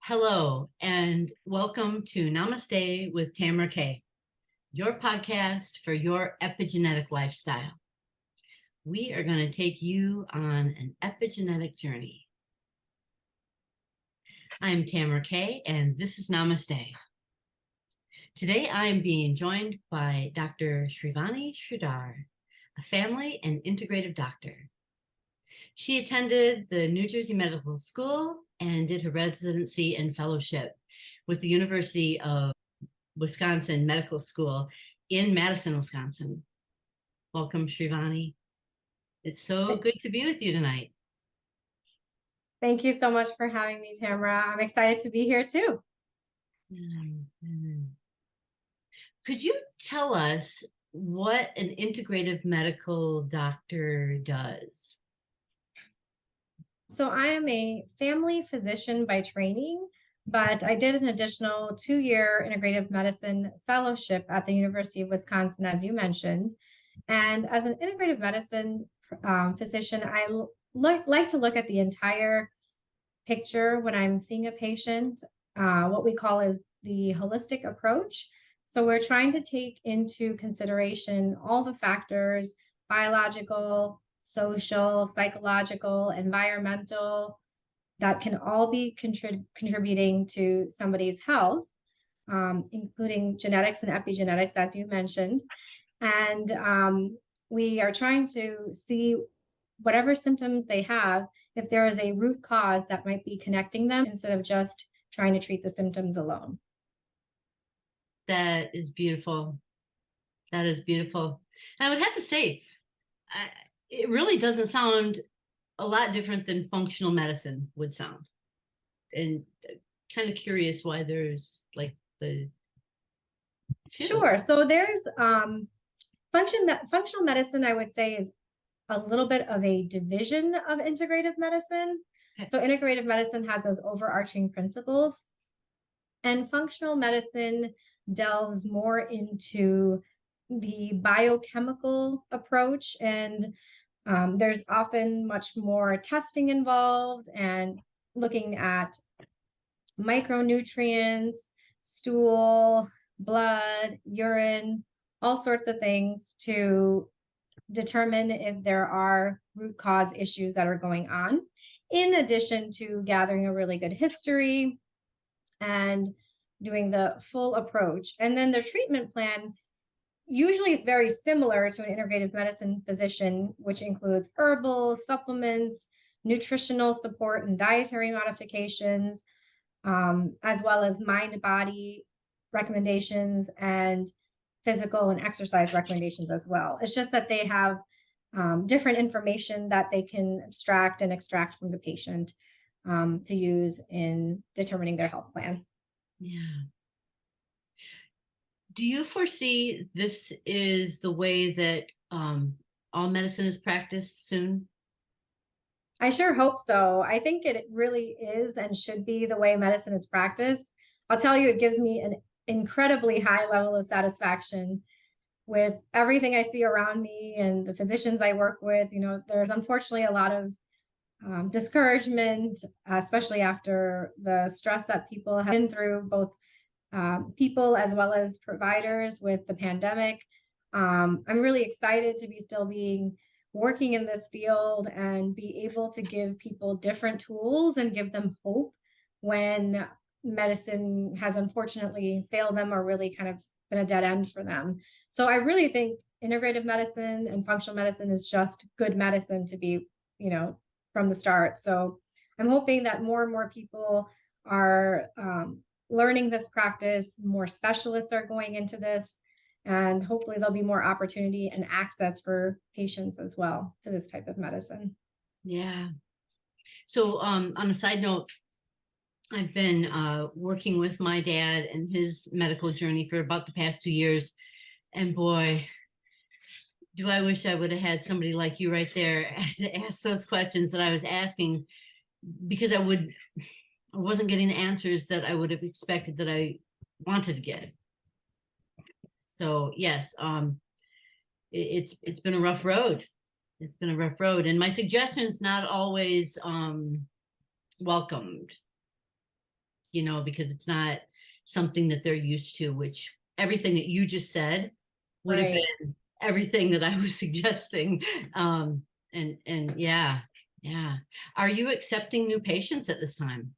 Hello, and welcome to Namaste with Tamara K, your podcast for your epigenetic lifestyle. We are going to take you on an epigenetic journey. I'm Tamara K, and this is Namaste. Today, I'm being joined by Dr. Srivani Sridhar, a family and integrative doctor. She attended the New Jersey Medical School and did her residency and fellowship with the University of Wisconsin Medical School in Madison, Wisconsin. Welcome, Srivani. It's so good to be with you tonight. Thank you so much for having me, Tamara. I'm excited to be here too. Could you tell us what an integrative medical doctor does? So I am a family physician by training, but I did an additional 2-year integrative medicine fellowship at the University of Wisconsin, as you mentioned. And as an integrative medicine physician, I like to look at the entire picture when I'm seeing a patient, what we call is the holistic approach. So we're trying to take into consideration all the factors, biological, social, psychological, environmental, that can all be contributing to somebody's health, including genetics and epigenetics, as you mentioned. And we are trying to see whatever symptoms they have, if there is a root cause that might be connecting them instead of just trying to treat the symptoms alone. That is beautiful. That is beautiful. And I would have to say, it really doesn't sound a lot different than functional medicine would sound. And kind of curious why there's like the two. Sure. So there's functional medicine, I would say, is a little bit of a division of integrative medicine. Okay. So integrative medicine has those overarching principles, and functional medicine delves more into the biochemical approach, and there's often much more testing involved and looking at micronutrients, stool, blood, urine, all sorts of things to determine if there are root cause issues that are going on, in addition to gathering a really good history and doing the full approach. And then the treatment plan usually is very similar to an integrative medicine physician, which includes herbal supplements, nutritional support, and dietary modifications, as well as mind-body recommendations and physical and exercise recommendations as well. It's just that they have different information that they can abstract and extract from the patient to use in determining their health plan. Yeah. Do you foresee this is the way that all medicine is practiced soon? I sure hope so. I think it really is and should be the way medicine is practiced. I'll tell you, it gives me an incredibly high level of satisfaction with everything I see around me and the physicians I work with. You know, there's unfortunately a lot of discouragement, especially after the stress that people have been through, both people as well as providers with the pandemic. I'm really excited to be still working in this field and be able to give people different tools and give them hope when medicine has unfortunately failed them or really kind of been a dead end for them. So I really think integrative medicine and functional medicine is just good medicine to be, from the start. So I'm hoping that more and more people are learning this practice, more specialists are going into this, and hopefully there'll be more opportunity and access for patients as well to this type of medicine. Yeah. So on a side note, I've been working with my dad and his medical journey for about the past 2 years. And boy, do I wish I would have had somebody like you right there to ask those questions that I was asking, because I wasn't getting the answers that I would have expected that I wanted to get. So yes, it's been a rough road. It's been a rough road, and my suggestions not always welcomed. because it's not something that they're used to, which everything that you just said would have Right. been everything that I was suggesting. And yeah, yeah. Are you accepting new patients at this time?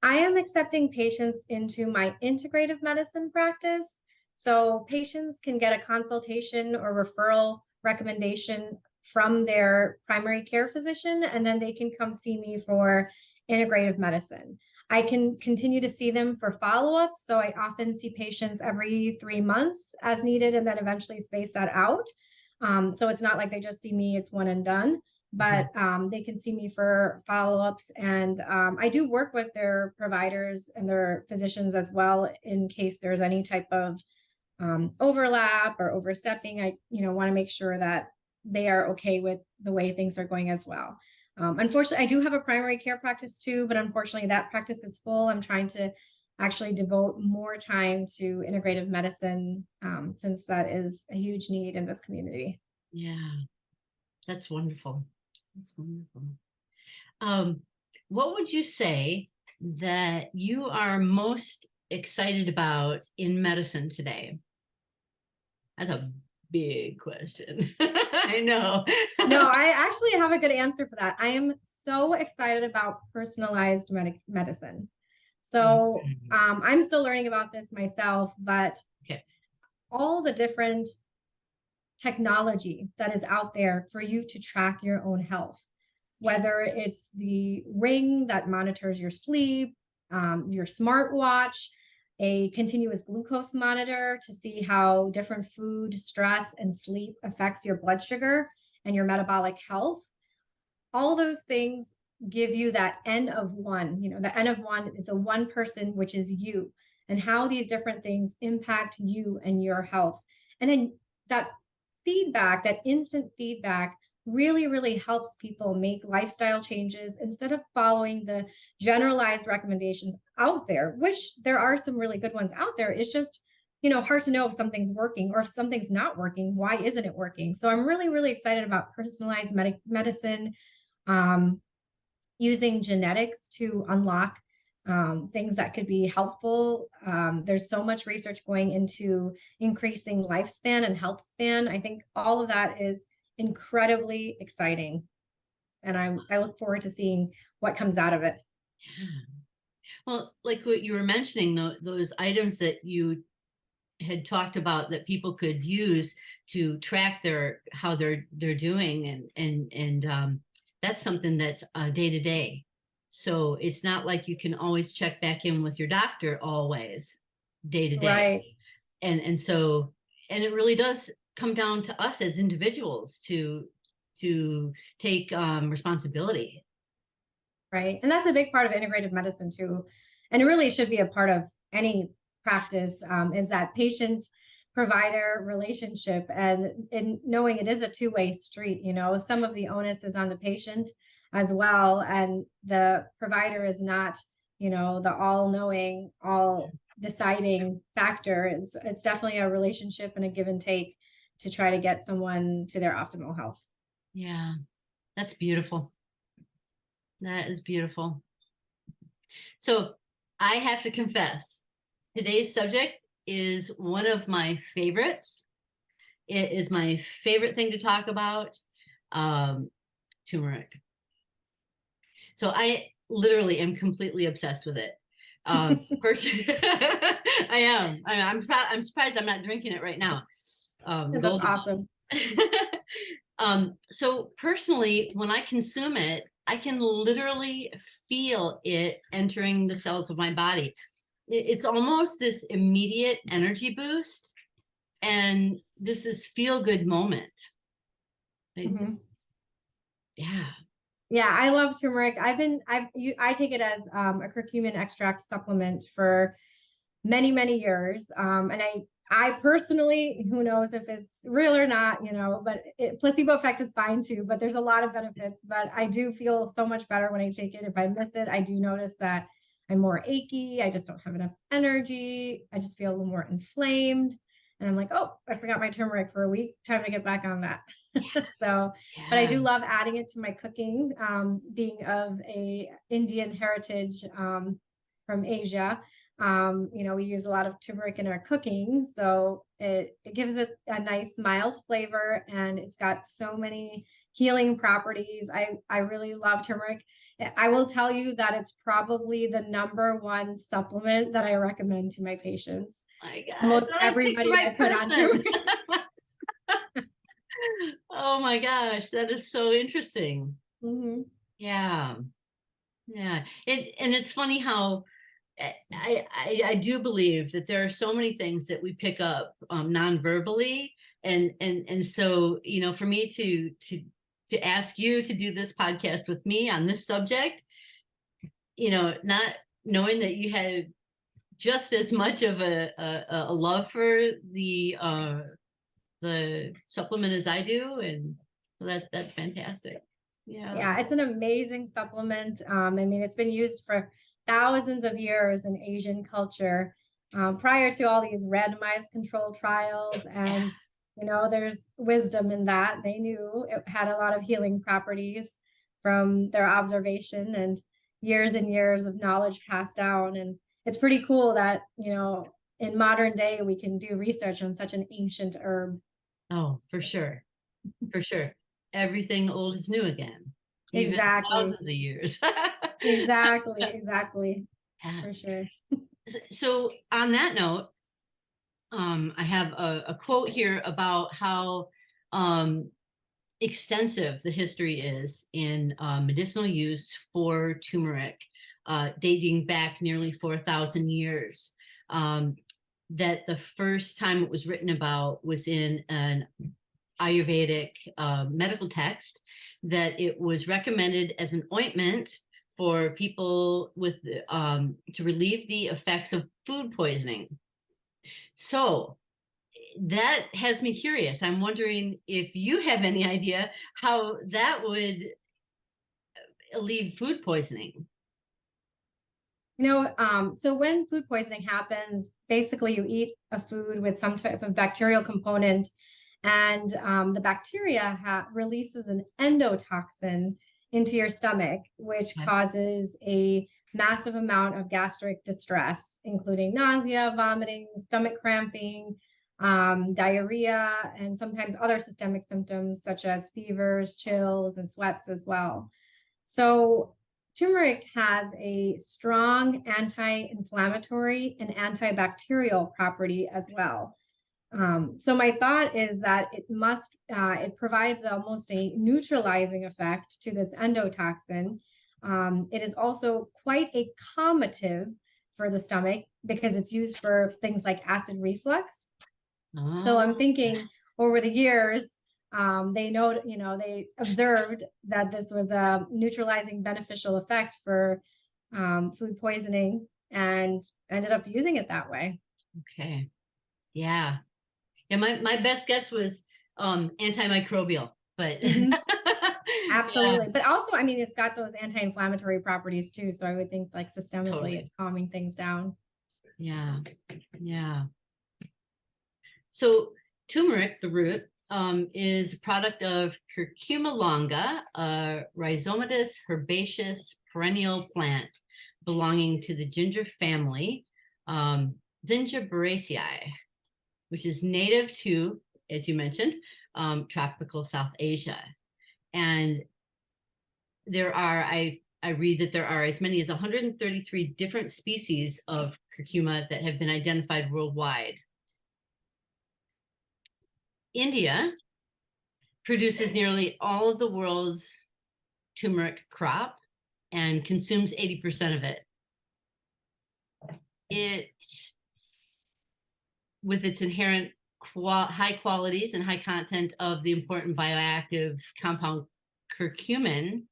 I am accepting patients into my integrative medicine practice. So patients can get a consultation or referral recommendation from their primary care physician, and then they can come see me for integrative medicine. I can continue to see them for follow-ups. So I often see patients every 3 months as needed, and then eventually space that out. So it's not like they just see me, it's one and done, but they can see me for follow-ups. And I do work with their providers and their physicians as well in case there's any type of overlap or overstepping. I want to make sure that they are okay with the way things are going as well. Unfortunately, I do have a primary care practice too, but unfortunately that practice is full. I'm trying to actually devote more time to integrative medicine, since that is a huge need in this community. Yeah, that's wonderful. That's wonderful. Um, what would you say that you are most excited about in medicine today? That's a big question. I know. No, I actually have a good answer for that. I am so excited about personalized medicine. So I'm still learning about this myself, but Okay. all the different technology that is out there for you to track your own health, whether it's the ring that monitors your sleep, your smartwatch, a continuous glucose monitor to see how different food, stress, and sleep affects your blood sugar and your metabolic health. All those things give you that N of one. The N of one is the one person, which is you, and how these different things impact you and your health. And then that feedback, that instant feedback, really, really helps people make lifestyle changes instead of following the generalized recommendations out there, which there are some really good ones out there. It's just, hard to know if something's working or if something's not working. Why isn't it working? So I'm really, really excited about personalized medicine, using genetics to unlock things that could be helpful. There's so much research going into increasing lifespan and health span. I think all of that is incredibly exciting. And I look forward to seeing what comes out of it. Yeah. Well, like what you were mentioning, those items that you had talked about that people could use to track how they're doing, and that's something that's day to day. So it's not like you can always check back in with your doctor always day to day. Right. And it really does come down to us as individuals to take responsibility. Right. And that's a big part of integrative medicine too. And it really should be a part of any practice, is that patient provider relationship, and knowing it is a two-way street. Some of the onus is on the patient as well. And the provider is not, the all-knowing, all deciding factor. It's definitely a relationship and a give and take to try to get someone to their optimal health. Yeah, that's beautiful. That is beautiful. So I have to confess, today's subject is one of my favorites. It is my favorite thing to talk about, turmeric. So I literally am completely obsessed with it. I am. I'm surprised I'm not drinking it right now. That's awesome. So personally, when I consume it, I can literally feel it entering the cells of my body. It's almost this immediate energy boost, and this is feel-good moment. Mm-hmm. Yeah. Yeah, I love turmeric. I take it as a curcumin extract supplement for many, many years. And I personally, who knows if it's real or not, but placebo effect is fine too, but there's a lot of benefits. But I do feel so much better when I take it. If I miss it, I do notice that I'm more achy. I just don't have enough energy. I just feel a little more inflamed. And I'm like, oh, I forgot my turmeric for a week. Time to get back on that. So, but I do love adding it to my cooking, being of a Indian heritage. from Asia. We use a lot of turmeric in our cooking, so it gives it a nice mild flavor, and it's got so many healing properties. I really love turmeric. I will tell you that it's probably the #1 supplement that I recommend to my patients. My gosh, Almost I picked the everybody I right put on person. turmeric. Oh my gosh, that is so interesting. Mhm. Yeah, yeah. And it's funny how I do believe that there are so many things that we pick up non-verbally, and so for me to ask you to do this podcast with me on this subject, not knowing that you had just as much of a love for the supplement as I do, and so that's fantastic. Yeah. Yeah, it's an amazing supplement. It's been used for thousands of years in Asian culture, prior to all these randomized controlled trials. Yeah. And, there's wisdom in that. They knew it had a lot of healing properties from their observation and years of knowledge passed down. And it's pretty cool that, in modern day, we can do research on such an ancient herb. Oh, for sure. For sure. Everything old is new again, even Exactly. thousands of years. Exactly. Yeah. For sure. So on that note, I have a quote here about how extensive the history is in medicinal use for turmeric, dating back nearly 4,000 years. That the first time it was written about was in an Ayurvedic medical text, that it was recommended as an ointment for people with to relieve the effects of food poisoning. So that has me curious. I'm wondering if you have any idea how that would alleviate food poisoning. So when food poisoning happens, basically you eat a food with some type of bacterial component, and the bacteria releases an endotoxin into your stomach, which Okay. causes a massive amount of gastric distress, including nausea, vomiting, stomach cramping, diarrhea, and sometimes other systemic symptoms such as fevers, chills, and sweats as well. So turmeric has a strong anti-inflammatory and antibacterial property as well. So my thought is that it provides almost a neutralizing effect to this endotoxin. It is also quite a calmative for the stomach because it's used for things like acid reflux. So I'm thinking over the years, they observed that this was a neutralizing beneficial effect for food poisoning and ended up using it that way. Okay. Yeah. Yeah, my best guess was antimicrobial, but Mhm. yeah, Absolutely. But also, it's got those anti-inflammatory properties too. So I would think like systemically totally. it's calming things down. Yeah. Yeah. So turmeric, the root, is a product of Curcuma longa, a rhizomatous herbaceous perennial plant belonging to the ginger family, Zingiberaceae, which is native to, as you mentioned, tropical South Asia. And I read that there are as many as 133 different species of curcuma that have been identified worldwide. India produces nearly all of the world's turmeric crop and consumes 80% of it. It, with its inherent high qualities and high content of the important bioactive compound curcumin,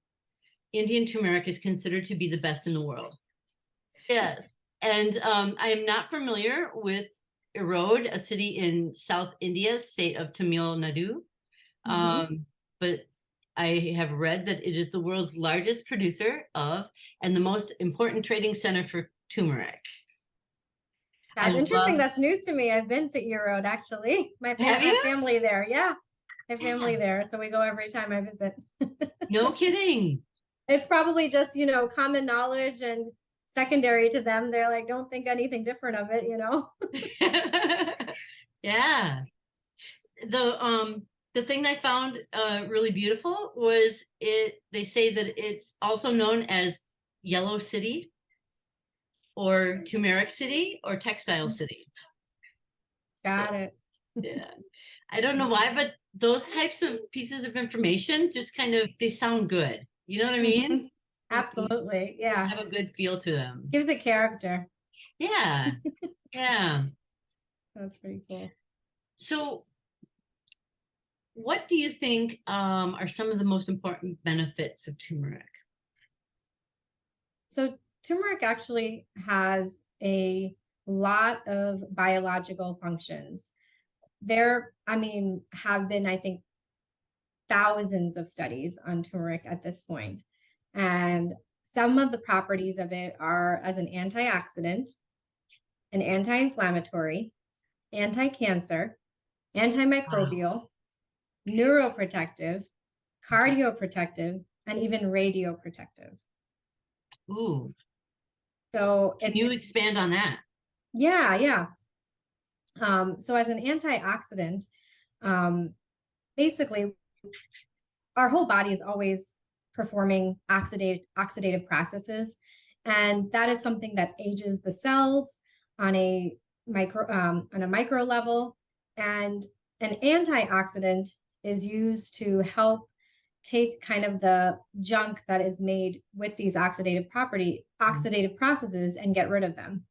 Indian turmeric is considered to be the best in the world. Yes. And I am not familiar with Erode, a city in South India, state of Tamil Nadu. But I have read that it is the world's largest producer of and the most important trading center for turmeric. That's interesting. That's news to me. I've been to Erode actually. Have I have you? family there. Yeah. I have Yeah. family there. So we go every time I visit. No kidding. It's probably just, common knowledge and secondary to them. They're like, don't think anything different of it, you know? Yeah. The thing I found really beautiful was they say that it's also known as Yellow City or Turmeric City or Textile City. Got it. Yeah. I don't know why, but those types of pieces of information just kind of, they sound good. You know what I mean? Absolutely. Just Yeah. have a good feel to them. Gives it character. Yeah. Yeah. That's pretty cool. So what do you think are some of the most important benefits of turmeric? So turmeric actually has a lot of biological functions. There, I mean, have been, I think, thousands of studies on turmeric at this point. And some of the properties of it are as an antioxidant, an anti-inflammatory, anti-cancer, antimicrobial, neuroprotective, cardioprotective, and even radioprotective. Ooh, So can it's, you expand on that? yeah. So as an antioxidant, basically our whole body is always performing oxidative processes. And that is something that ages the cells on a micro level. And an antioxidant is used to help take kind of the junk that is made with these oxidative processes and get rid of them.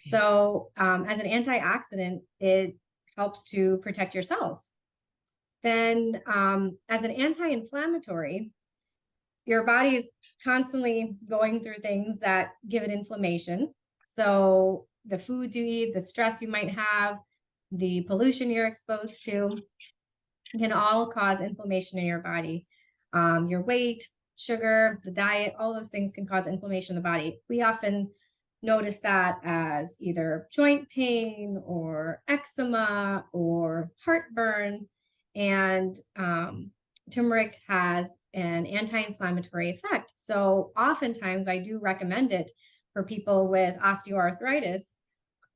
Okay. So as an antioxidant, it helps to protect your cells. Then as an anti-inflammatory, your body is constantly going through things that give it inflammation. So the foods you eat, the stress you might have, the pollution you're exposed to can all cause inflammation in your body. Your weight, sugar, the diet, all those things can cause inflammation in the body. We often notice that as either joint pain or eczema or heartburn. And turmeric has an anti-inflammatory effect. So oftentimes I do recommend it for people with osteoarthritis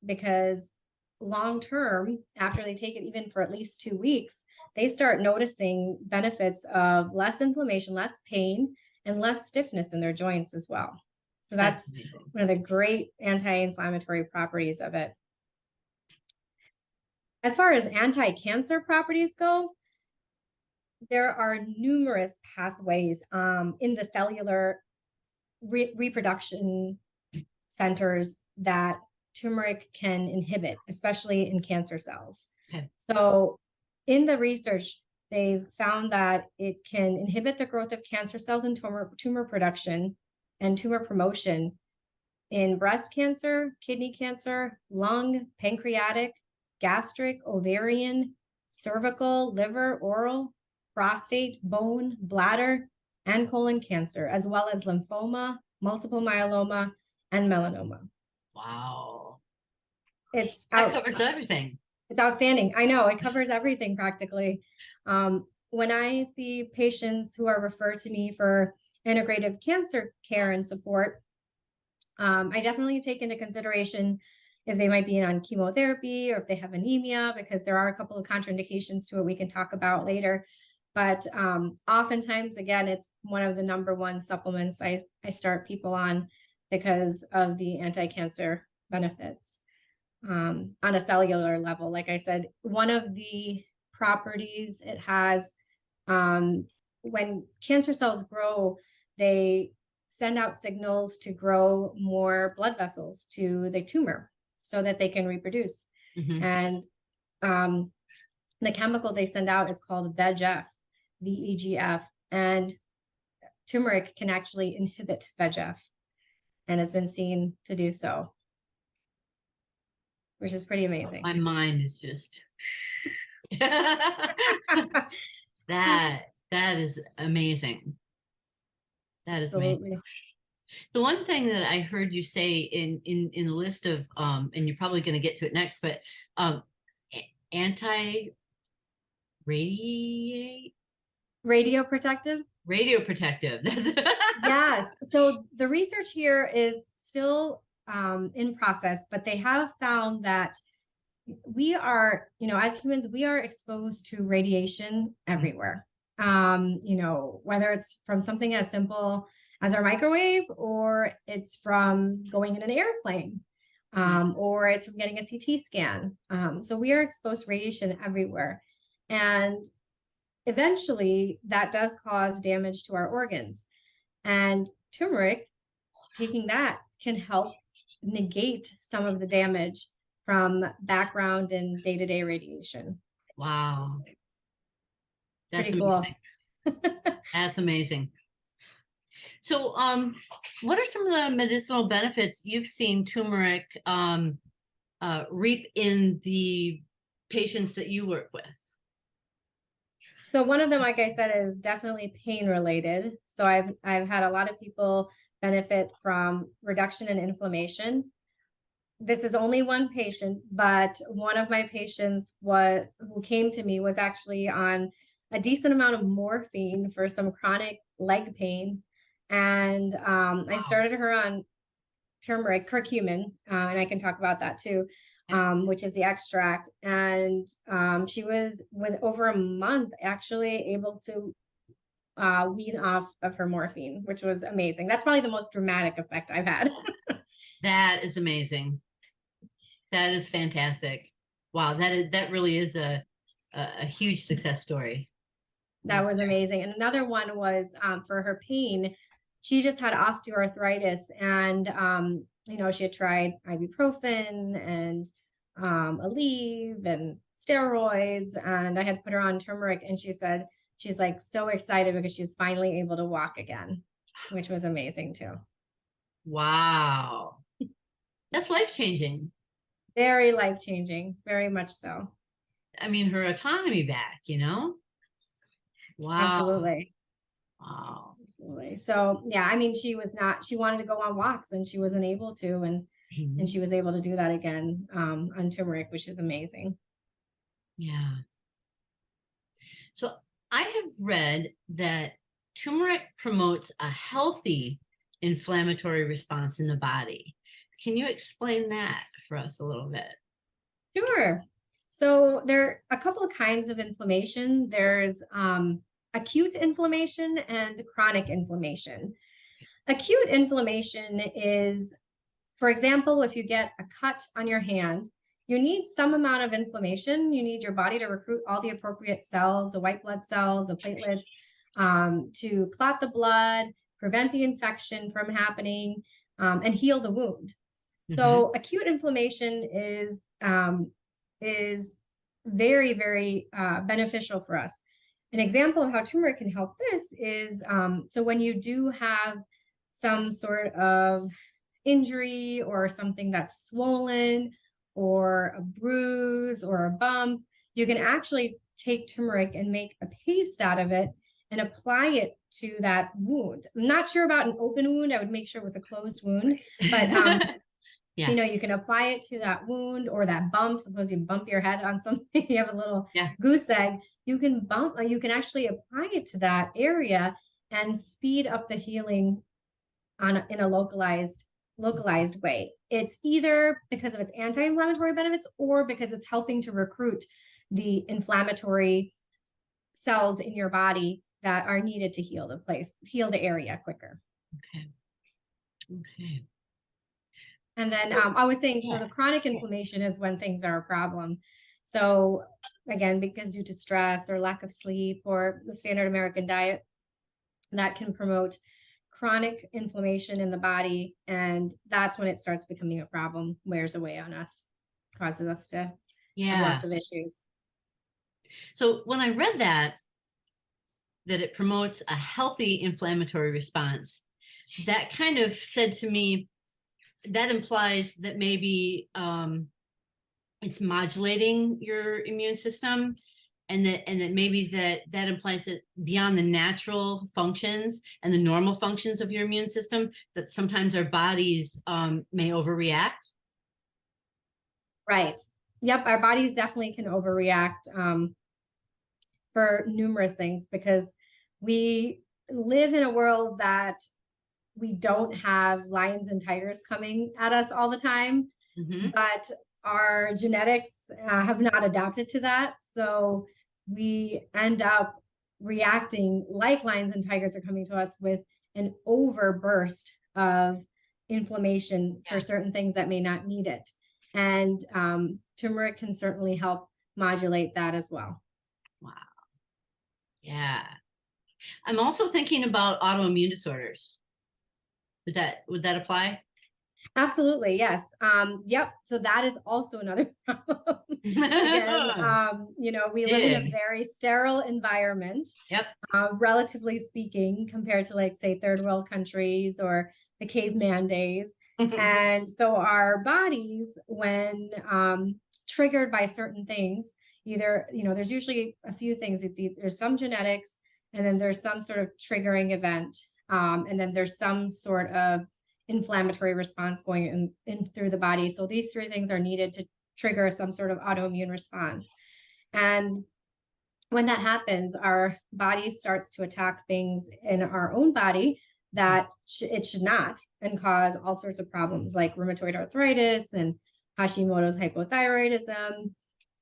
because long-term, after they take it even for at least 2 weeks, they start noticing benefits of less inflammation, less pain, and less stiffness in their joints as well. So that's one of the great anti-inflammatory properties of it. As far as anti-cancer properties go, there are numerous pathways in the cellular reproduction centers that turmeric can inhibit, especially in cancer cells. Okay. So in the research, they've found that it can inhibit the growth of cancer cells and tumor production and tumor promotion in breast cancer, kidney cancer, lung, pancreatic, gastric, ovarian, cervical, liver, oral, prostate, bone, bladder, and colon cancer, as well as lymphoma, multiple myeloma, and melanoma. Wow. That covers everything. It's outstanding. I know, it covers everything practically. When I see patients who are referred to me for integrative cancer care and support, I definitely take into consideration if they might be on chemotherapy or if they have anemia, because there are a couple of contraindications to it we can talk about later. But oftentimes, again, it's one of the number one supplements I start people on because of the anti-cancer benefits. On a cellular level, like I said, one of the properties it has, when cancer cells grow, they send out signals to grow more blood vessels to the tumor so that they can reproduce. Mm-hmm. And the chemical they send out is called VEGF, VEGF, and turmeric can actually inhibit VEGF and has been seen to do so, which is pretty amazing. My mind is just that is amazing. That is absolutely amazing. The one thing that I heard you say in the list of and you're probably going to get to it next, but radioprotective. Radioprotective. Yes. So the research here is still in process, but they have found that we are, as humans, we are exposed to radiation everywhere. Whether it's from something as simple as our microwave, or it's from going in an airplane, or it's from getting a CT scan. So we are exposed to radiation everywhere. And eventually that does cause damage to our organs. And turmeric, taking that, can help negate some of the damage from background and day-to-day radiation. Wow. That's Pretty amazing. cool. That's amazing. So, what are some of the medicinal benefits you've seen turmeric reap in the patients that you work with? So one of them, like I said, is definitely pain related. So I've had a lot of people benefit from reduction in inflammation. This is only one patient, but one of my patients who came to me was actually on a decent amount of morphine for some chronic leg pain. And I started her on turmeric, curcumin, and I can talk about that too, which is the extract. And she was, with over a month, actually able to wean off of her morphine, which was amazing. That's probably the most dramatic effect I've had. That is amazing. That is fantastic. Wow, that really is a huge success story. That was amazing. And another one was for her pain. She just had osteoarthritis, and she had tried ibuprofen and Aleve and steroids, and I had put her on turmeric, and she said she's like so excited because she was finally able to walk again, which was amazing too. Wow. That's life-changing. Very life-changing, very much so. I mean, her autonomy back, Wow. Absolutely. Wow. Absolutely. So yeah, I mean, she wanted to go on walks and she wasn't able to, and she was able to do that again on turmeric, which is amazing. Yeah. So I have read that turmeric promotes a healthy inflammatory response in the body. Can you explain that for us a little bit? Sure. So there are a couple of kinds of inflammation. There's acute inflammation and chronic inflammation. Acute inflammation is, for example, if you get a cut on your hand, you need some amount of inflammation. You need your body to recruit all the appropriate cells, the white blood cells, the platelets, to clot the blood, prevent the infection from happening, and heal the wound. So acute inflammation is very, very beneficial for us. An example of how turmeric can help this is, so when you do have some sort of injury or something that's swollen or a bruise or a bump, you can actually take turmeric and make a paste out of it and apply it to that wound. I'm not sure about an open wound. I would make sure it was a closed wound, but yeah. you can apply it to that wound or that bump. Suppose you bump your head on something, you have a little goose egg. You can actually apply it to that area and speed up the healing in a localized way. It's either because of its anti-inflammatory benefits or because it's helping to recruit the inflammatory cells in your body that are needed to heal the area quicker. Okay. And then I was saying, so the chronic inflammation is when things are a problem. So again, because due to stress or lack of sleep or the standard American diet, that can promote chronic inflammation in the body. And that's when it starts becoming a problem, wears away on us, causes us to have lots of issues. So when I read that it promotes a healthy inflammatory response, that kind of said to me, that implies that maybe it's modulating your immune system, and that maybe that implies that beyond the natural functions and the normal functions of your immune system, that sometimes our bodies may overreact. Right. Yep. Our bodies definitely can overreact for numerous things, because we live in a world that we don't have lions and tigers coming at us all the time, but our genetics have not adapted to that. So we end up reacting like lions and tigers are coming to us with an overburst of inflammation for certain things that may not need it. And turmeric can certainly help modulate that as well. Wow. Yeah. I'm also thinking about autoimmune disorders. Would that apply? Absolutely, yes. Yep. So that is also another problem. Again, we live in a very sterile environment. Yep. Relatively speaking, compared to like say third world countries or the caveman days. And so our bodies, when triggered by certain things, either, there's usually a few things. There's some genetics, and then there's some sort of triggering event. And then there's some sort of inflammatory response going in through the body. So these three things are needed to trigger some sort of autoimmune response. And when that happens, our body starts to attack things in our own body that it should not, and cause all sorts of problems like rheumatoid arthritis and Hashimoto's hypothyroidism.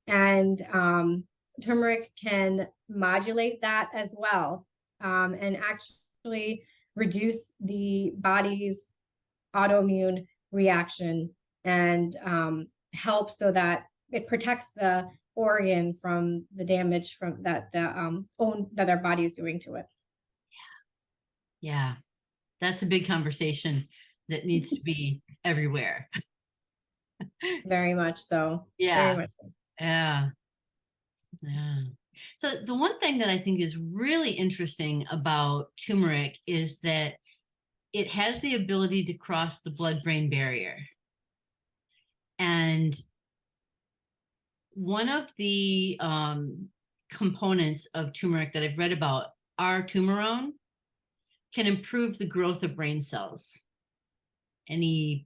And turmeric can modulate that as well, and actually reduce the body's autoimmune reaction and help so that it protects the organ from the damage from that that our body is doing to it. Yeah. That's a big conversation that needs to be everywhere. Very much so. Yeah. Very much so. Yeah. Yeah. So the one thing that I think is really interesting about turmeric is that it has the ability to cross the blood-brain barrier. And one of the components of turmeric that I've read about, R-turmerone, can improve the growth of brain cells. Any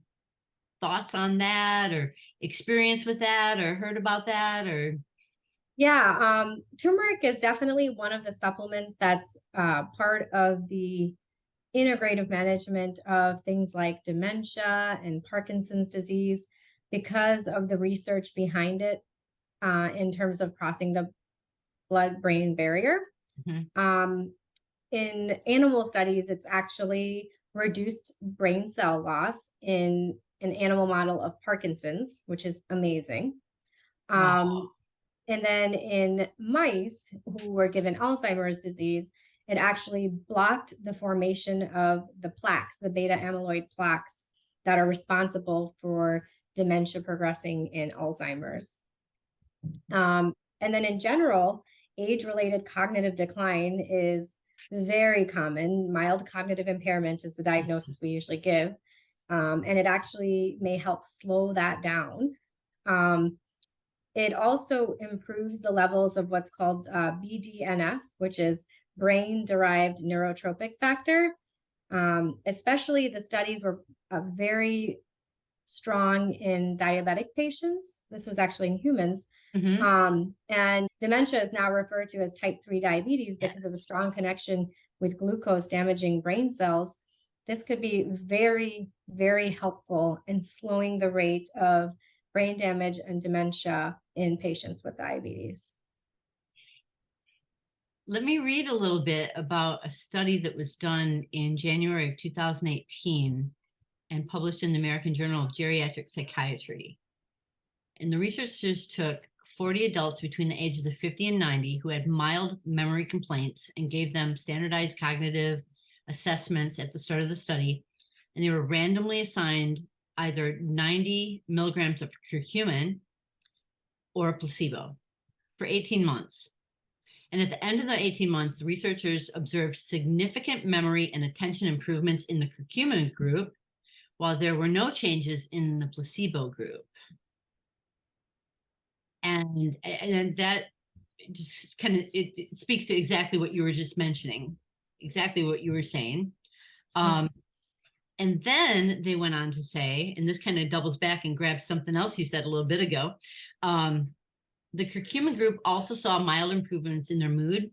thoughts on that, or experience with that, or heard about that, or? Yeah, turmeric is definitely one of the supplements that's part of the integrative management of things like dementia and Parkinson's disease, because of the research behind it in terms of crossing the blood-brain barrier. In animal studies, it's actually reduced brain cell loss in an animal model of Parkinson's, which is amazing. Wow. And then in mice who were given Alzheimer's disease, it actually blocked the formation of the plaques, the beta amyloid plaques that are responsible for dementia progressing in Alzheimer's. And then in general, age-related cognitive decline is very common. Mild cognitive impairment is the diagnosis we usually give. And it actually may help slow that down. It also improves the levels of what's called BDNF, which is brain-derived neurotrophic factor. Especially the studies were very strong in diabetic patients. This was actually in humans. And dementia is now referred to as type 3 diabetes because of the strong connection with glucose damaging brain cells. This could be very, very helpful in slowing the rate of brain damage and dementia in patients with diabetes. Let me read a little bit about a study that was done in January of 2018 and published in the American Journal of Geriatric Psychiatry. And the researchers took 40 adults between the ages of 50 and 90 who had mild memory complaints and gave them standardized cognitive assessments at the start of the study. And they were randomly assigned either 90 milligrams of curcumin or a placebo for 18 months. And at the end of the 18 months, the researchers observed significant memory and attention improvements in the curcumin group, while there were no changes in the placebo group. And that just kind of, it speaks to exactly what you were just mentioning, exactly what you were saying. And then they went on to say, and this kind of doubles back and grabs something else you said a little bit ago, the curcumin group also saw mild improvements in their mood,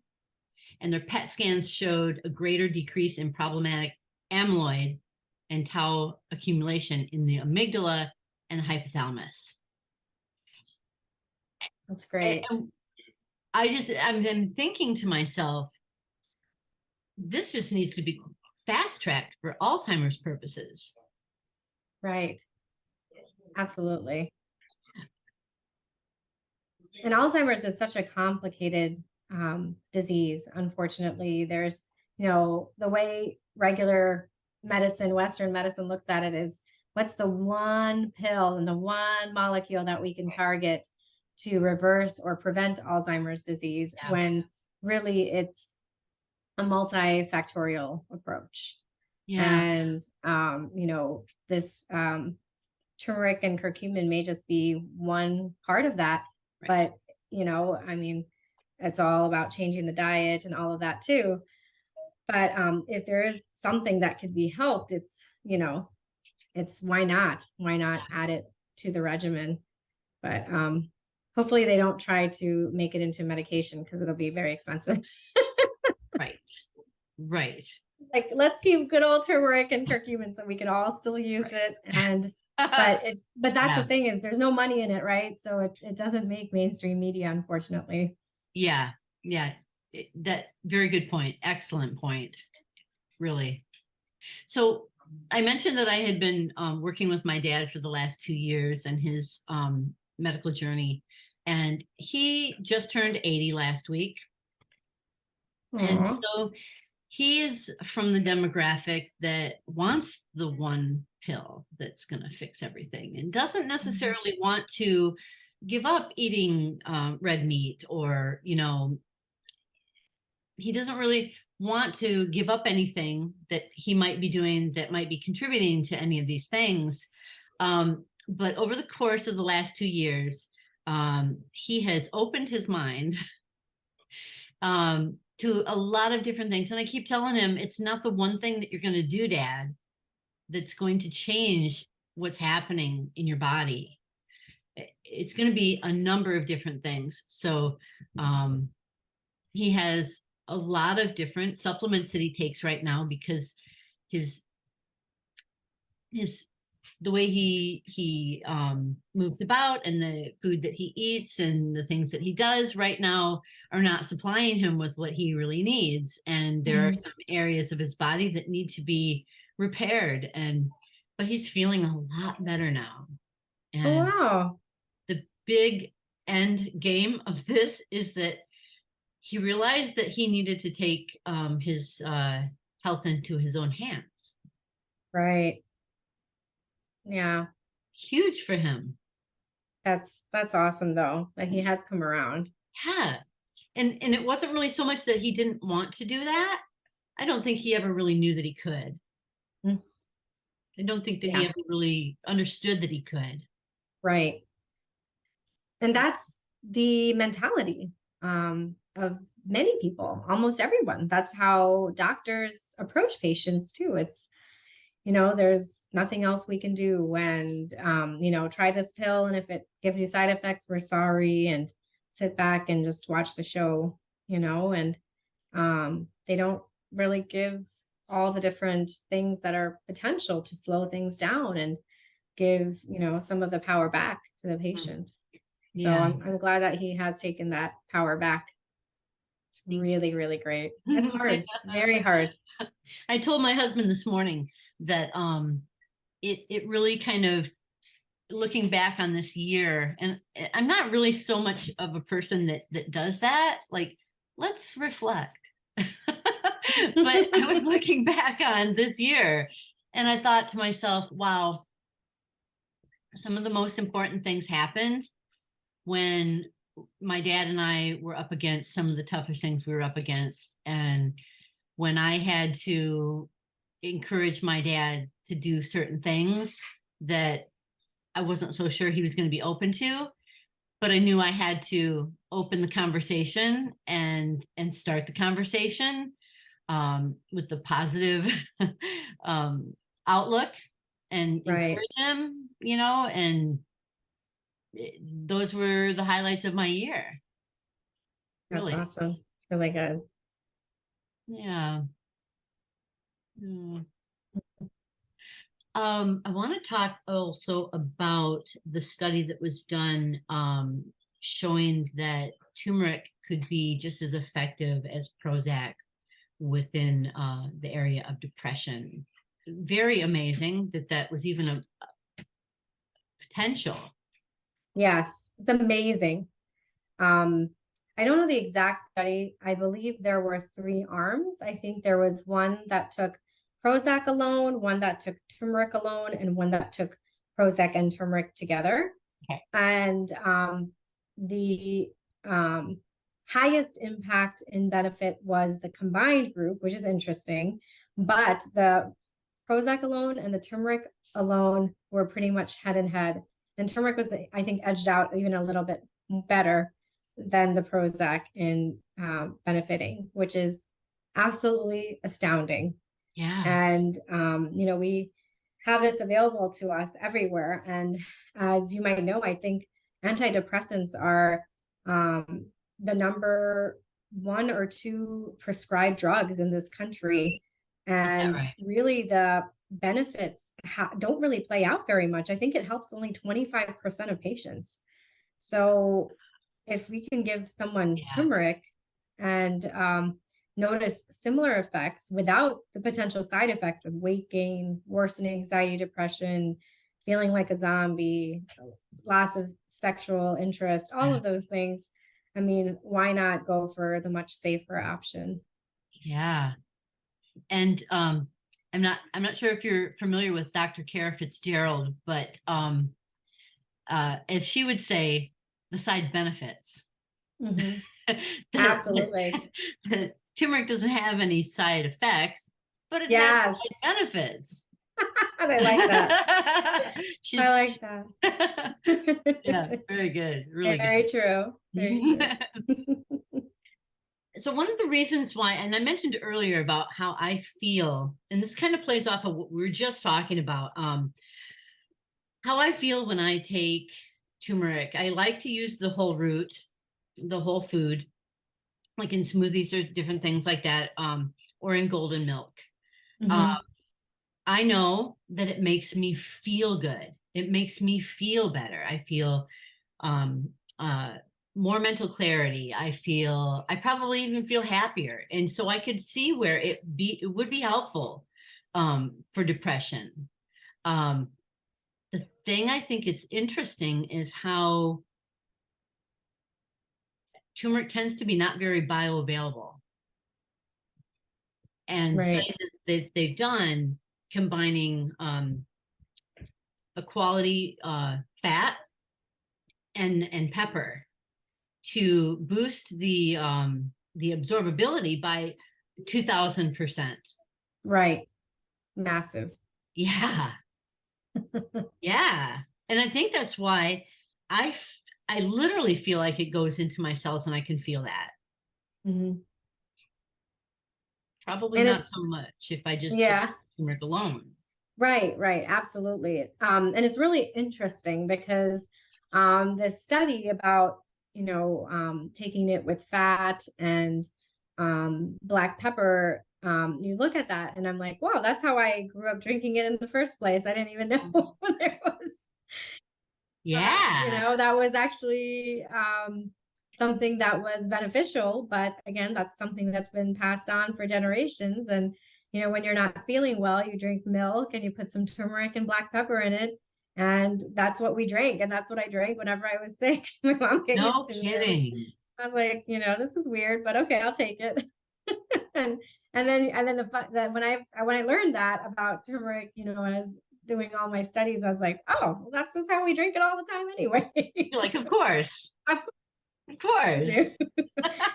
and their PET scans showed a greater decrease in problematic amyloid and tau accumulation in the amygdala and the hypothalamus. That's great. I'm thinking to myself, this just needs to be fast tracked for Alzheimer's purposes. Right. Absolutely. And Alzheimer's is such a complicated disease. Unfortunately, there's, the way regular medicine, Western medicine looks at it is, what's the one pill and the one molecule that we can target to reverse or prevent Alzheimer's disease, when really it's a multifactorial approach. Yeah. And, this turmeric and curcumin may just be one part of that. Right. But, it's all about changing the diet and all of that too. But if there is something that could be helped, it's why not? Why not add it to the regimen? But hopefully they don't try to make it into medication, because it'll be very expensive. Right. Right. Like, let's keep good old turmeric and curcumin so we can all still use it. And but that's the thing, is there's no money in it, right? So it doesn't make mainstream media, unfortunately. Yeah. That very good point. Excellent point. Really. So I mentioned that I had been working with my dad for the last 2 years and his medical journey, and he just turned 80 last week. Aww. And so he is from the demographic that wants the one pill that's going to fix everything, and doesn't necessarily want to give up eating red meat, or, he doesn't really want to give up anything that he might be doing that might be contributing to any of these things. But over the course of the last 2 years, he has opened his mind to a lot of different things. And I keep telling him, it's not the one thing that you're going to do, Dad, that's going to change what's happening in your body. It's going to be a number of different things. So he has a lot of different supplements that he takes right now, because the way he moves about, and the food that he eats, and the things that he does right now are not supplying him with what he really needs. And there are some areas of his body that need to be repaired, but he's feeling a lot better now. And wow. The big end game of this is that he realized that he needed to take his health into his own hands. Right. Yeah. Huge for him. That's awesome, though, that he has come around. Yeah. And it wasn't really so much that he didn't want to do that. I don't think he ever really knew that he could. I don't think that he ever really understood that he could. Right. And that's the mentality of many people, almost everyone. That's how doctors approach patients too. It's, there's nothing else we can do, and, try this pill, and if it gives you side effects, we're sorry, and sit back and just watch the show, and they don't really give all the different things that are potential to slow things down and give, some of the power back to the patient. So I'm glad that he has taken that power back. It's really, really great. It's hard, very hard. I told my husband this morning that it really kind of, looking back on this year, and I'm not really so much of a person that does that, like, let's reflect. But I was looking back on this year, and I thought to myself, wow, some of the most important things happened when my dad and I were up against some of the toughest things we were up against. And when I had to encourage my dad to do certain things that I wasn't so sure he was going to be open to, but I knew I had to open the conversation and start the conversation with the positive outlook, and encourage him, and those were the highlights of my year. That's awesome. It's really good. Yeah. I want to talk also about the study that was done showing that turmeric could be just as effective as Prozac within the area of depression. Very amazing that that was even a potential. Yes, it's amazing. Um, I don't know the exact study. I believe there were 3 arms. I think there was one that took Prozac alone, one that took turmeric alone, and one that took Prozac and turmeric together. Okay. And the highest impact in benefit was the combined group, which is interesting. But the Prozac alone and the turmeric alone were pretty much head and head. And turmeric was, I think, edged out even a little bit better than the Prozac in benefiting, which is absolutely astounding. Yeah. And, we have this available to us everywhere. And as you might know, I think antidepressants are the number 1 or 2 prescribed drugs in this country. And right. really the benefits don't really play out very much. I think it helps only 25% of patients. So if we can give someone turmeric and notice similar effects without the potential side effects of weight gain, worsening anxiety, depression, feeling like a zombie, loss of sexual interest, all of those things, I mean, why not go for the much safer option? Yeah. And I'm not sure if you're familiar with Dr. Kara Fitzgerald, but as she would say, the side benefits. Mm-hmm. Absolutely. Turmeric doesn't have any side effects, but it has side benefits. I like that. I like that. Yeah, very good. Really very good. True. Very true. So one of the reasons why, and I mentioned earlier about how I feel, and this kind of plays off of what we were just talking about, how I feel when I take turmeric. I like to use the whole root, the whole food, like in smoothies or different things like that, or in golden milk. Mm-hmm. I know that it makes me feel good. It makes me feel better. I feel more mental clarity. I probably even feel happier. And so I could see where it would be helpful for depression. The thing I think is interesting is how turmeric tends to be not very bioavailable. And Right. that they've done combining a quality fat and pepper to boost the absorbability by 2000%. Right. Massive. Yeah. Yeah. And I think that's why I literally feel like it goes into my cells and I can feel that. Mm-hmm. Probably And not it's, so much if I just took yeah. turmeric alone. Right. Absolutely. And it's really interesting because this study about, taking it with fat and black pepper, you look at that and I'm like, wow, that's how I grew up drinking it in the first place. I didn't even know there was, Yeah. that was actually something that was beneficial. But again, that's something that's been passed on for generations. And when you're not feeling well, you drink milk and you put some turmeric and black pepper in it. And that's what we drank. And that's what I drank whenever I was sick. My mom gave No it to kidding. me. I was like, this is weird, but okay, I'll take it. and then when I learned that about turmeric, when I was doing all my studies, I was like, oh, well, that's just how we drink it all the time anyway. You're like, of course. Of course.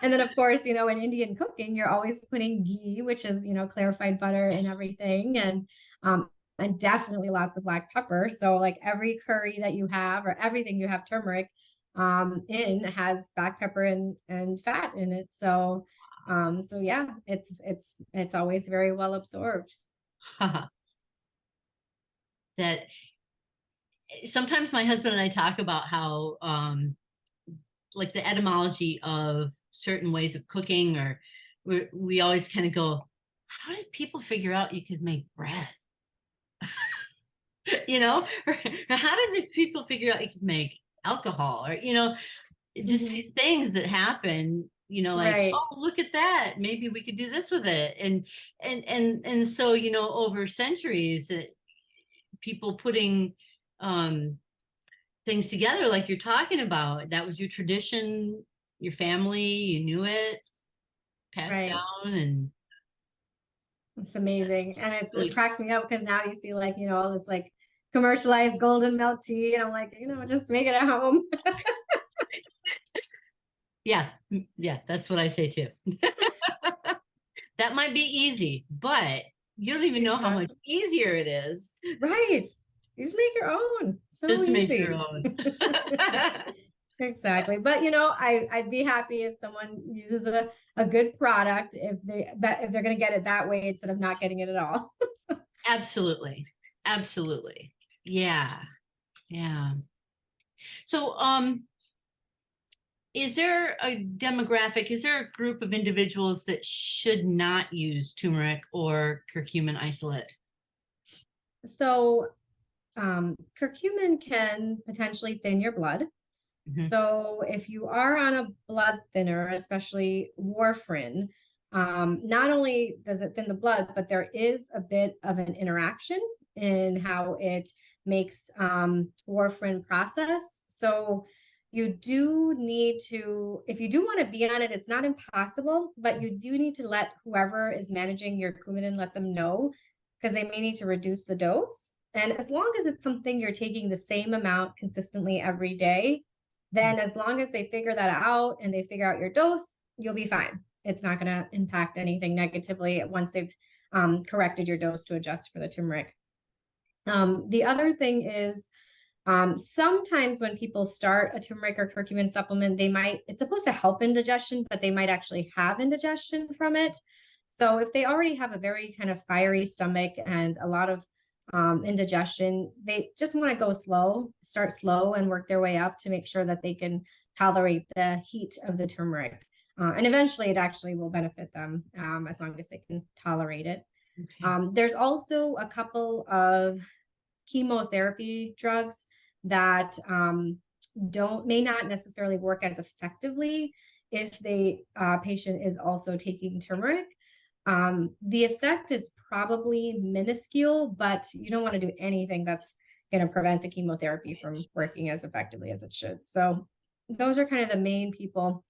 And then of course, in Indian cooking, you're always putting ghee, which is, clarified butter and everything. And definitely lots of black pepper. So like every curry that you have or everything you have turmeric in has black pepper and fat in it. So yeah, it's always very well absorbed. That sometimes my husband and I talk about how like the etymology of certain ways of cooking, or we always kind of go, how did people figure out you could make bread? you know, or how did the people figure out you could make alcohol, or, you know, just Mhm. these things that happen, you know, like, Right. oh, look at that, maybe we could do this with it. And so, you know, over centuries, people putting things together like you're talking about, that was your tradition, your family, you knew it, passed Right. down, and It's amazing. And it really, cracks me up because now you see like, all this like commercialized golden milk tea. And I'm like, just make it at home. yeah, yeah, that's what I say too. That might be easy, but you don't even know how much Exactly. easier it is Right. You just make your own. So just to make your easy. own. Exactly. But I'd be happy if someone uses a good product if they're gonna get it that way instead of not getting it at all. Absolutely. Absolutely. Yeah. Yeah. So, is there a demographic, is there a group of individuals that should not use turmeric or curcumin isolate? So curcumin can potentially thin your blood. Mhm. So if you are on a blood thinner, especially warfarin, not only does it thin the blood, but there is a bit of an interaction in how it makes warfarin process. So you do need to, if you do want to be on it, it's not impossible, but you do need to let whoever is managing your Coumadin let them know because they may need to reduce the dose. And as long as it's something you're taking the same amount consistently every day, then as long as they figure that out and they figure out your dose, you'll be fine. It's not going to impact anything negatively once they've corrected your dose to adjust for the turmeric. The other thing is sometimes when people start a turmeric or curcumin supplement, it's supposed to help indigestion, but they might actually have indigestion from it. So if they already have a very kind of fiery stomach and a lot of indigestion, they just want to go slow, start slow and work their way up to make sure that they can tolerate the heat of the turmeric. And eventually it actually will benefit them as long as they can tolerate it. Okay. There's also a couple of chemotherapy drugs that may not necessarily work as effectively if the patient is also taking turmeric. The effect is probably minuscule, but you don't want to do anything that's going to prevent the chemotherapy from working as effectively as it should. So those are kind of the main people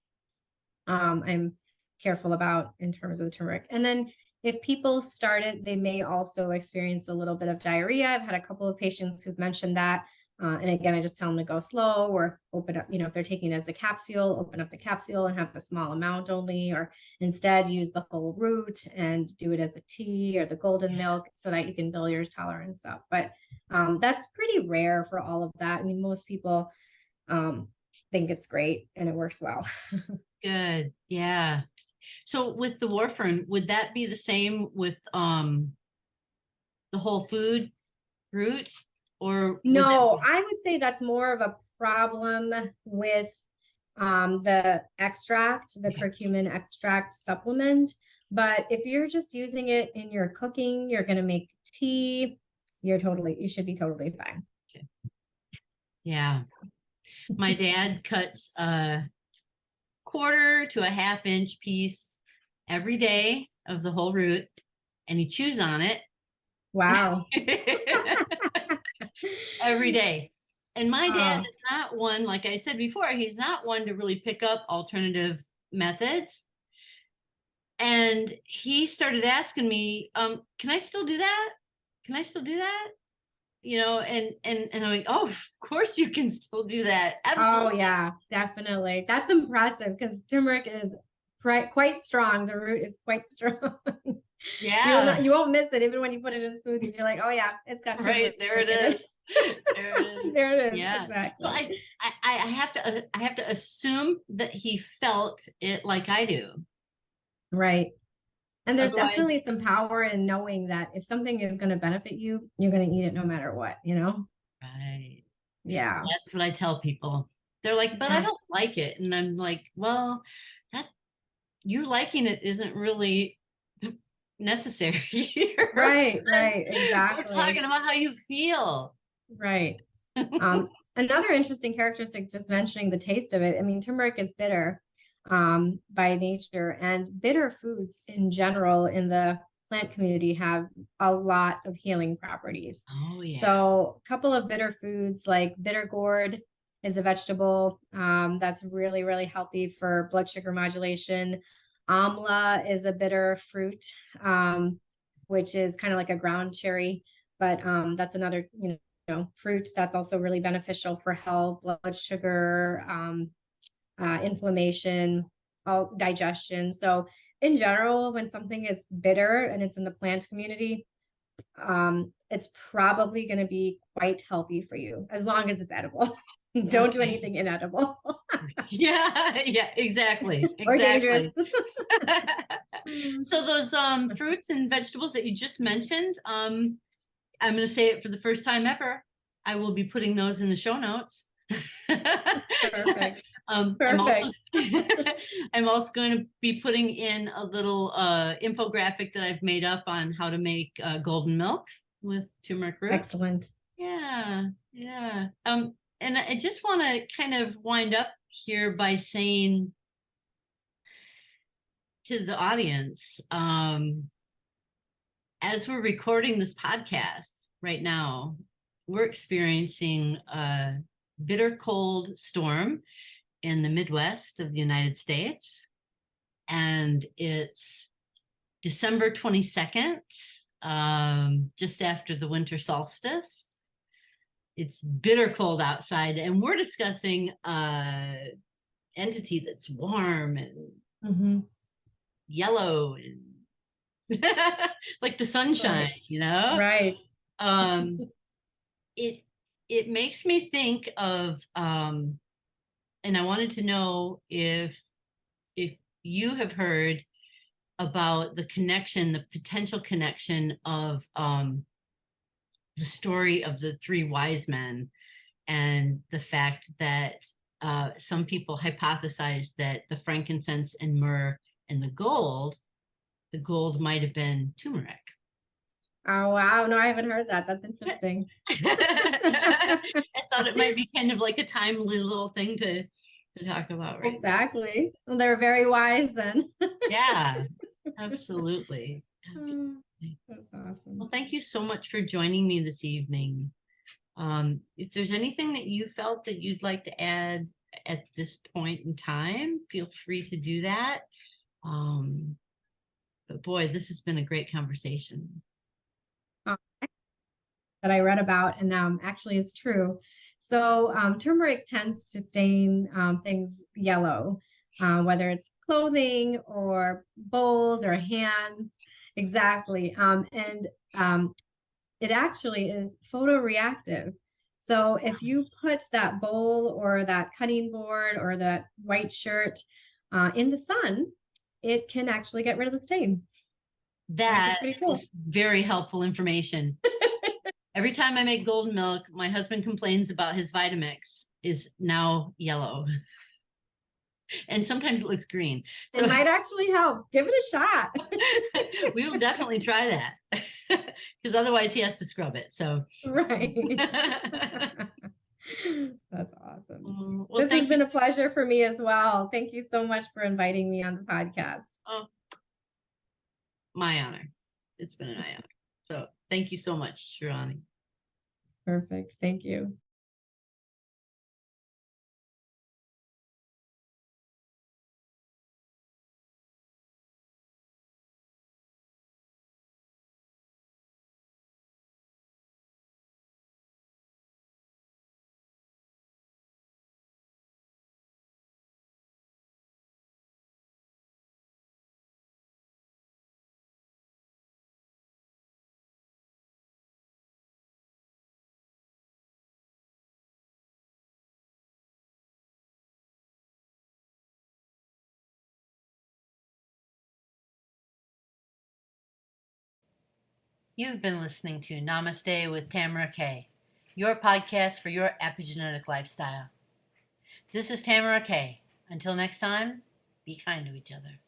I'm careful about in terms of the turmeric. And then if people start it, they may also experience a little bit of diarrhea. I've had a couple of patients who've mentioned that. And again, I just tell them to go slow or open up, if they're taking it as a capsule, open up the capsule and have a small amount only, or instead use the whole root and do it as a tea or the golden milk so that you can build your tolerance up. But that's pretty rare for all of that. I mean, most people think it's great and it works well. Good. Yeah. So with the warfarin, would that be the same with the whole food root, or would that No, be I would say that's more of a problem with the extract, the okay? curcumin extract supplement. But if you're just using it in your cooking, you're going to make tea, you should be totally fine. Okay. Yeah. My dad cuts a quarter to a half inch piece every day of the whole root, and he chews on it Wow. every day. And my dad Oh, is not one, like I said before, he's not one to really pick up alternative methods. And he started asking me, can I still do that? Can I still do that? You know, and I'm like, oh, of course you can still do that. oh Absolutely. yeah, definitely. That's impressive because turmeric is quite strong. The root is quite strong. Yeah. You won't miss it even when you put it in smoothies. You're like, oh yeah, it's got Right. turmeric There it in is. it. There it is. There it is. Yeah. So Exactly. I I have to assume that he felt it like I do. Right. And there's definitely Otherwise, some power in knowing that if something is going to benefit you, you're going to eat it no matter what? right. Yeah. That's what I tell people. They're like, but I Yeah. don't like it. And I'm like, well, that you liking it isn't really necessary here. Right. Right. We're talking Exactly. about how you feel. Right. Another interesting characteristic, just mentioning the taste of it. I mean, turmeric is bitter by nature, and bitter foods in general in the plant community have a lot of healing properties. Oh, yeah. So a couple of bitter foods like bitter gourd is a vegetable that's really, really healthy for blood sugar modulation. Amla is a bitter fruit, which is kind of like a ground cherry, but that's another, fruit that's also really beneficial for health, blood sugar, inflammation, all digestion. So in general, when something is bitter and it's in the plant community, it's probably going to be quite healthy for you as long as it's edible. Don't do anything inedible. Yeah, exactly. Or dangerous. So those fruits and vegetables that you just mentioned, I'm going to say it for the first time ever. I will be putting those in the show notes. Perfect. Perfect. I'm also going to be putting in a little infographic that I've made up on how to make golden milk with turmeric root. Excellent. Yeah. And I just want to kind of wind up here by saying to the audience, as we're recording this podcast right now, we're experiencing a bitter cold storm in the Midwest of the United States. And it's December 22nd, just after the winter solstice. It's bitter cold outside, and we're discussing entity that's warm and yellow and like the sunshine, Right. It makes me think of and I wanted to know if you have heard about the potential connection of the story of the three wise men, and the fact that some people hypothesize that the frankincense and myrrh and the gold might have been turmeric. Oh, wow. No, I haven't heard that. That's interesting. I thought it might be kind of like a timely little thing to talk about, right? Exactly. Well, they're very wise then. Yeah, absolutely. That's awesome. Well, thank you so much for joining me this evening. If there's anything that you felt that you'd like to add at this point in time, feel free to do that. But boy, this has been a great conversation. That I read about and actually is true. So turmeric tends to stain things yellow, whether it's clothing or bowls or hands. Exactly. And it actually is photoreactive. So if you put that bowl or that cutting board or that white shirt in the sun, it can actually get rid of the stain. That is very helpful information. Every time I make golden milk, my husband complains about his Vitamix is now yellow. And sometimes it looks green. So it might actually help. Give it a shot. We will definitely try that. Because otherwise he has to scrub it. So right. That's awesome. Well, this has been a pleasure for me as well. Thank you so much for inviting me on the podcast. Oh, my honor. It's been an honor. So thank you so much, Srivani. Perfect. Thank you. You've been listening to Namaste with Tamara Kay, your podcast for your epigenetic lifestyle. This is Tamara Kay. Until next time, be kind to each other.